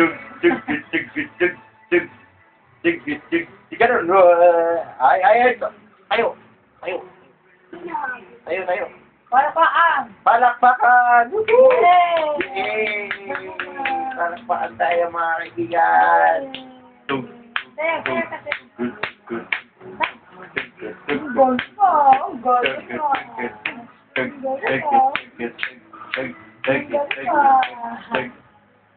Tug, tug, tug, tug, tug, tug, tug, tug, tug, tug. Ganun. Ay. Tayo. Tayo. Tayo, tayo. Palakpakan! Palakpakan! Woohoo! Yay! Yay! Palakpakan tayo mga kaibigan. Tug, Kaya tug, kasi. good, good. Ang gold po! Ang gold po!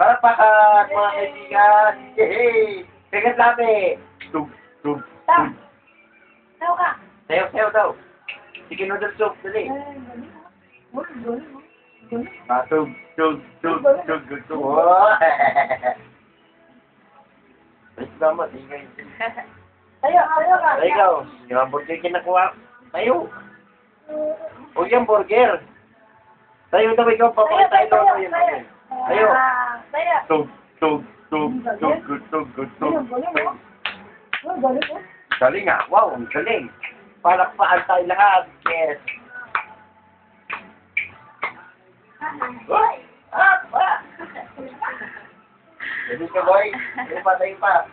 Palakpakan mga kaibigan! Yay! Pigat labi! Tug, tug, tug. Tayo ka! Sayo daw. Chicken noodle soup, dali. Gold. Tug, tug, tug, tug, tug, tug. Wait naman, ingay. Tayo ka! Ay, ikaw, yung hamburger kinakuha. Tayo. Huwag yung burger. Tayo daw ikaw, papatay daw tayo. Tayo. Tayo! Tug, tug, tug, tug, good, tug, good, tug. Galing mo! Galing nga. Wow, ang galing. Palakpakan tayo lahat. Yes. Hoy! Galing ka, boy. Tayo pa.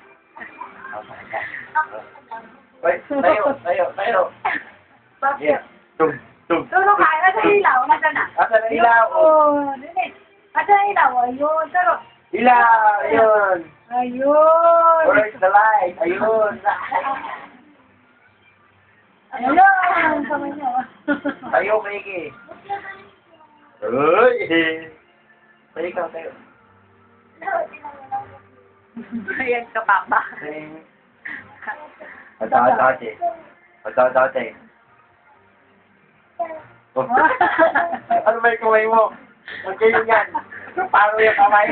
Hoy, tayo. Yes. Tug, tug. Tulong ka! Nasa ilaw! Nasa na? Asan ang ilaw? Oo! Dinis! Nasa ilaw? Ayun! Taro! Ilaw! Ayun. Ayun! Where's the light? Ayun. Ayun! Kamay niyo. Tayo, Mikey. Uy! Tayo ikaw, tayo. Ayan ka, Papa. Dati. Ano ba yung kamay mo? Ang ganyan yan. Paano yung kamay?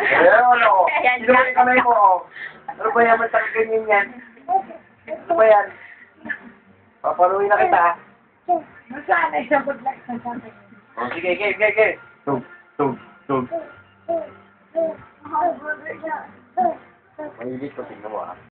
Ano? Sino ba yung kamay mo? Ano ba yan? Matang ganyan yan? Ano ba yan? Paparuin na kita. Nasanay siya. Good luck. Nasanay. O, sige, game. Tug. Mahilig ko, tingnan mo ah.